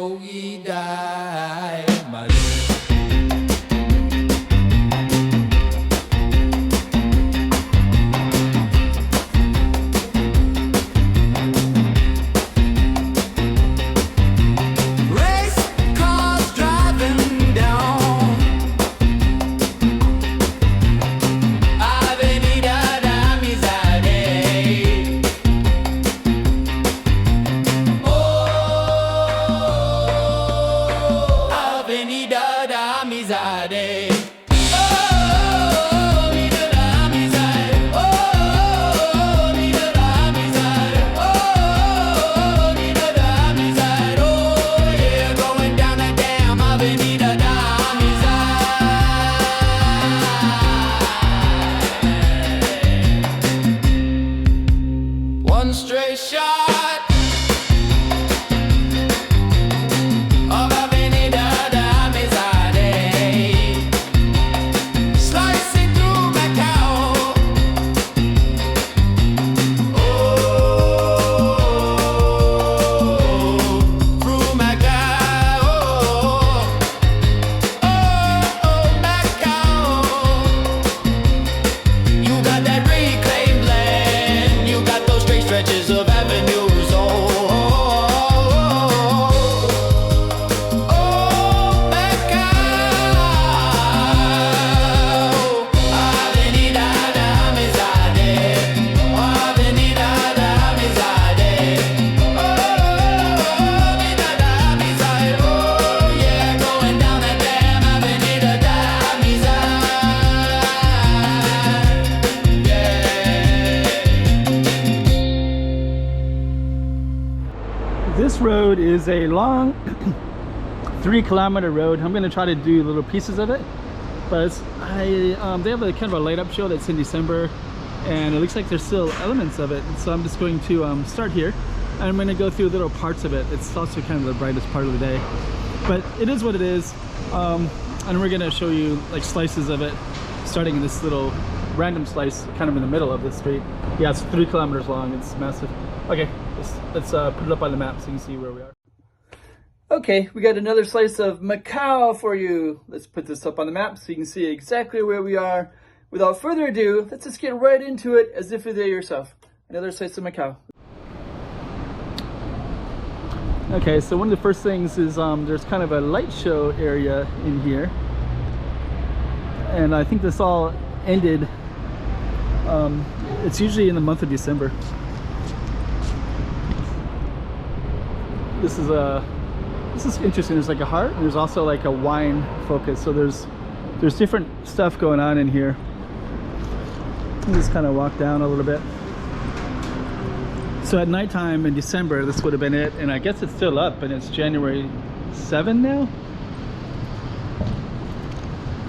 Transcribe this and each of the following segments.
友谊大马路。Avenida da Amizade. Oh, Avenida da Amizade. Oh, Avenida da Amizade. Oh, Avenida da Amizade. Oh, yeah, going down the damn Avenida da Amizade. One straight shot. Stretches of avenues, Macau, Avenida da Amizade, Avenida da Amizade, Avenida da Amizade, oh yeah, going down that damn Avenida da Amizade, yeah. This road is a long 3-kilometer road. I'm going to try to do little pieces of it, but they have a kind of a light up show that's in December, and it looks like there's still elements of it. So I'm just going to start here, and I'm going to go through little parts of it. It's also kind of the brightest part of the day, but it is what it is. And we're going to show you like slices of it, starting in this little random slice kind of in the middle of the street. Yeah, it's 3 kilometers long. It's massive. Okay, let's put it up on the map so you can see where we are. Okay, we got another slice of Macau for you. Let's put this up on the map so you can see exactly where we are. Without further ado, let's just get right into it as if you're there yourself. Another slice of Macau. Okay, so one of the first things is there's kind of a light show area in here. And I think this all ended, it's usually in the month of December. This is interesting. There's like a heart, and there's also like a wine focus. So there's different stuff going on in here. Just kind of walk down a little bit. So at nighttime in December, this would have been it, and I guess it's still up, and it's January 7 now.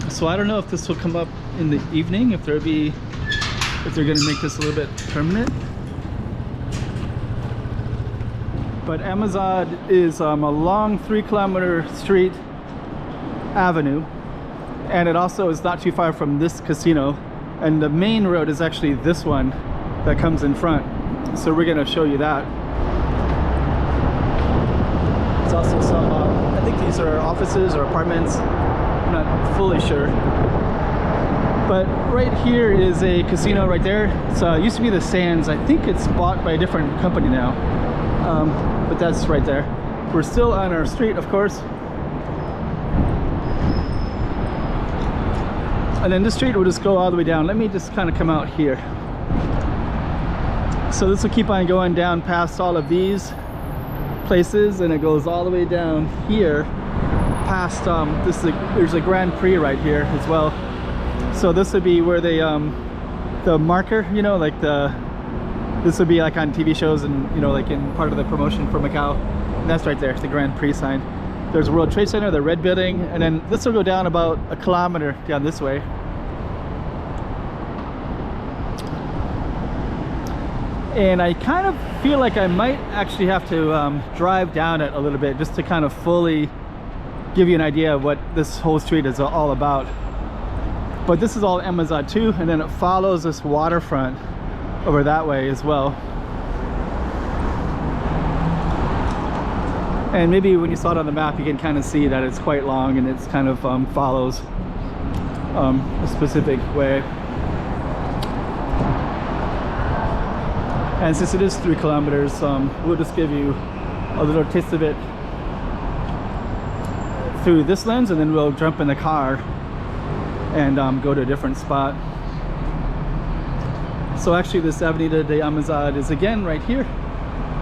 So I don't know if this will come up in the evening, if they're going to make this a little bit permanent. But Amizade is a long 3-kilometer street avenue, and it also is not too far from this casino, and the main road is actually this one that comes in front. So we're going to show you that. It's also some, I think these are offices or apartments, I'm not fully sure. But right here is a casino right there. It used to be the Sands. I think it's bought by a different company now. But that's right there. We're still on our street, of course. And then this street will just go all the way down. Let me just kind of come out here. So this will keep on going down past all of these places, and it goes all the way down here past there's a Grand Prix right here as well. So this would be where they the marker, you know, like this would be like on TV shows, and you know, like in part of the promotion for Macau. And that's right there, the Grand Prix sign. There's World Trade Center, the red building, and then this will go down about 1 kilometer down this way. And I kind of feel like I might actually have to drive down it a little bit just to kind of fully give you an idea of what this whole street is all about. But this is all Amizade too, and then it follows this waterfront over that way as well. And maybe when you saw it on the map, you can kind of see that it's quite long and it's kind of follows a specific way. And since it is 3 kilometers, we'll just give you a little taste of it through this lens, and then we'll jump in the car and go to a different spot. So actually this Avenida de Amizade is again right here,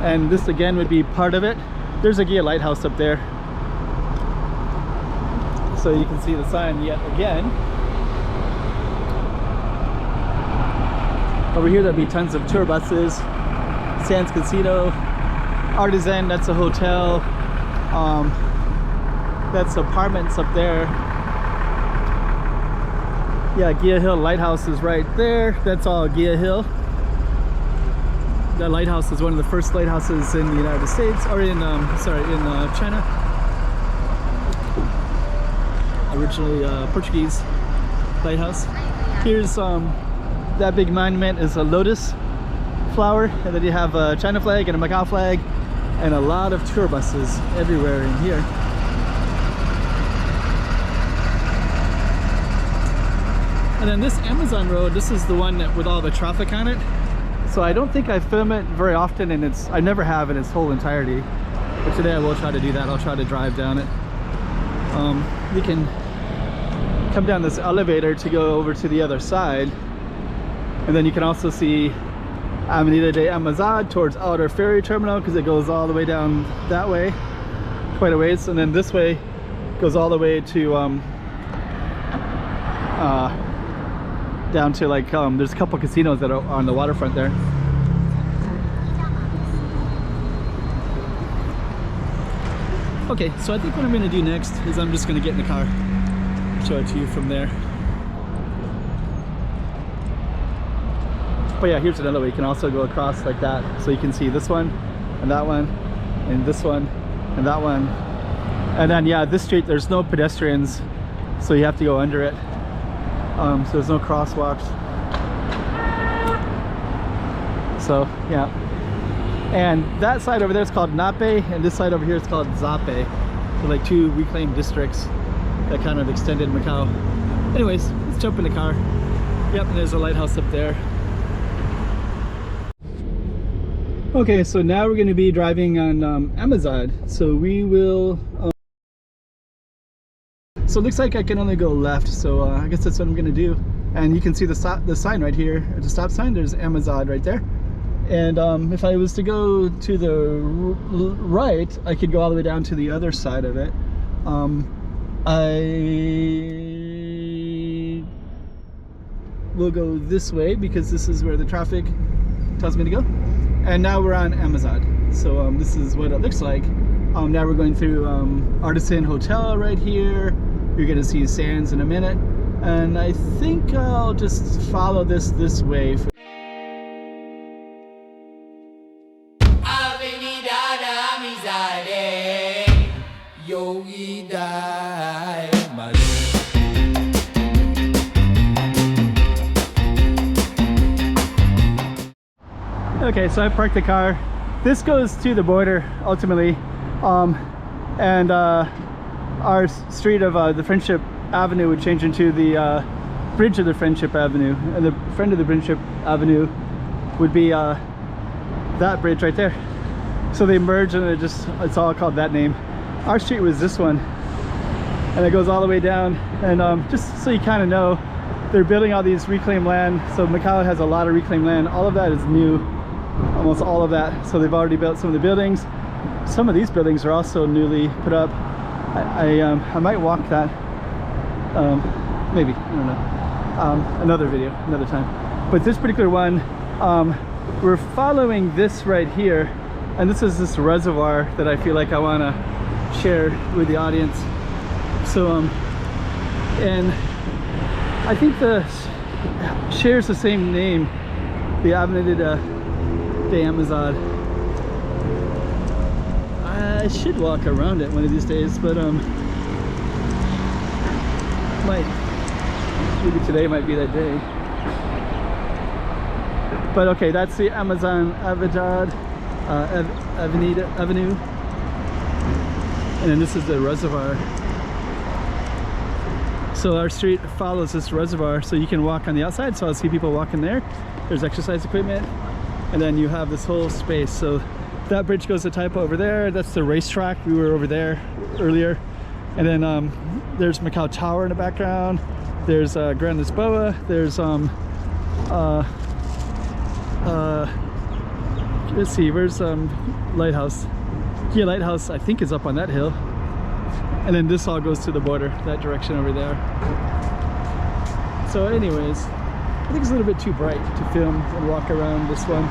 and this again would be part of it. There's a Guia lighthouse up there, so you can see the sign yet again. Over here there'll be tons of tour buses. Sands Casino, Artisan, that's a hotel. That's apartments up there. Yeah, Guia Hill Lighthouse is right there. That's all Guia Hill. That lighthouse is one of the first lighthouses in the United States, or in China. Originally Portuguese lighthouse. Here's that big monument is a lotus flower, and then you have a China flag and a Macau flag, and a lot of tour buses everywhere in here. And then this Amazon road, this is the one that with all the traffic on it. So I don't think I film it very often, and I never have in its whole entirety. But today I will try to do that. I'll try to drive down it. You can come down this elevator to go over to the other side, and then you can also see Avenida de Amizade towards Outer Ferry Terminal, because it goes all the way down that way quite a ways, and then this way goes all the way to down to like there's a couple casinos that are on the waterfront there. Okay, so I think what I'm going to do next is I'm just going to get in the car, show it to you from there. But yeah, here's another way. You can also go across like that, so you can see this one and that one and this one and that one. And then yeah, this street there's no pedestrians, so you have to go under it. So there's no crosswalks. So yeah, and that side over there is called Nape, and this side over here is called Zape. So like 2 reclaimed districts that kind of extended Macau. Anyways, let's jump in the car. Yep, and there's a lighthouse up there. Okay, so now we're going to be driving on Amizade. So we will so it looks like I can only go left, so I guess that's what I'm going to do. And you can see the sign right here, the stop sign. There's Amizade right there. And if I was to go to the right, I could go all the way down to the other side of it. I will go this way because this is where the traffic tells me to go. And now we're on Amizade. So this is what it looks like. Now we're going through Artisan Hotel right here. You're gonna see Sands in a minute. And I think I'll just follow this way. Avenida de Amizade,友谊大马路. Okay, so I parked the car. This goes to the border ultimately, and our street of the Friendship Avenue would change into the bridge of the Friendship Avenue, and the friend of the Friendship Avenue would be that bridge right there. So they merge, and it's all called that name. Our street was this one, and it goes all the way down. And just so you kind of know, they're building all these reclaimed land. So Macau has a lot of reclaimed land. All of that is new, almost all of that. So they've already built some of the buildings. Some of these buildings are also newly put up. I might walk that, maybe, I don't know, another video, another time. But this particular one, we're following this right here, and this is this reservoir that I feel like I want to share with the audience. So and I think shares the same name, the Avenida de Amizade. I should walk around it one of these days, but maybe today might be that day. But okay, that's the Avenue. And then this is the reservoir. So our street follows this reservoir, so you can walk on the outside. So I see people walking there. There's exercise equipment, and then you have this whole space. So that bridge goes to Taipa over there. That's the racetrack. We were over there earlier. And then there's Macau Tower in the background. There's Grand Lisboa. There's let's see, where's Lighthouse? Yeah, Lighthouse I think is up on that hill. And then this all goes to the border, that direction over there. So anyways, I think it's a little bit too bright to film and walk around this one.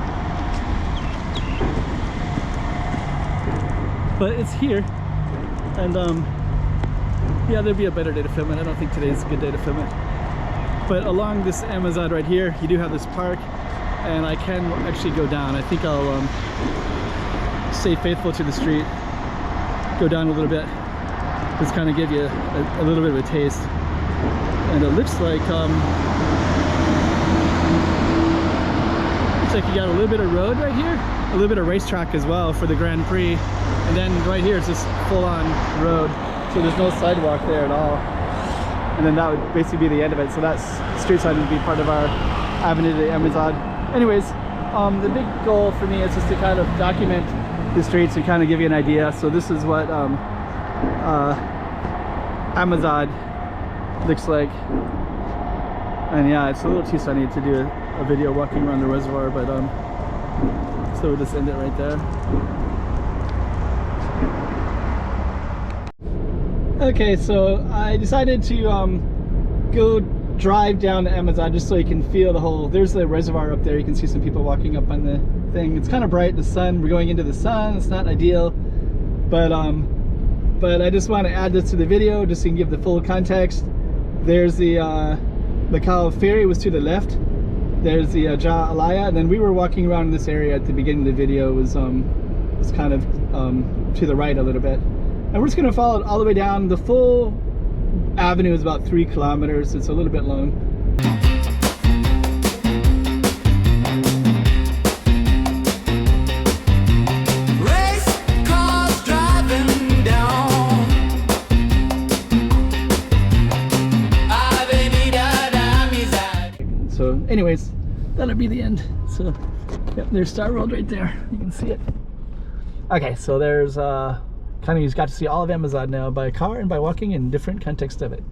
But it's here. And yeah, there'd be a better day to film it. I don't think today's a good day to film it. But along this Amizade right here, you do have this park, and I can actually go down. I think I'll stay faithful to the street, go down a little bit, just kind of give you a little bit of a taste. And it looks like you got a little bit of road right here, a little bit of racetrack as well for the Grand Prix, and then right here it's just full-on road, so there's no sidewalk there at all. And then that would basically be the end of it. So that street sign would be part of our Avenida Amizade. Anyways, the big goal for me is just to kind of document the streets and kind of give you an idea. So this is what Amizade looks like. And yeah, it's a little too sunny to do a video walking around the reservoir, but so we'll just end it right there. Okay, so I decided to go drive down to Amizade just so you can feel the whole, there's the reservoir up there. You can see some people walking up on the thing. It's kind of bright, the sun, we're going into the sun, it's not ideal, but I just want to add this to the video just so you can give the full context. There's the Macau ferry was to the left, there's the Ja Alaya, and then we were walking around in this area at the beginning of the video. It was kind of to the right a little bit. And we're just going to follow it all the way down. The full avenue is about 3 kilometers. It's a little bit long. Race cars driving down Avenida Amizade. So anyways, that'll be the end. So yep, there's Star World right there. You can see it. Okay, so there's kind of, you got to see all of Amizade now by car and by walking in different context of it.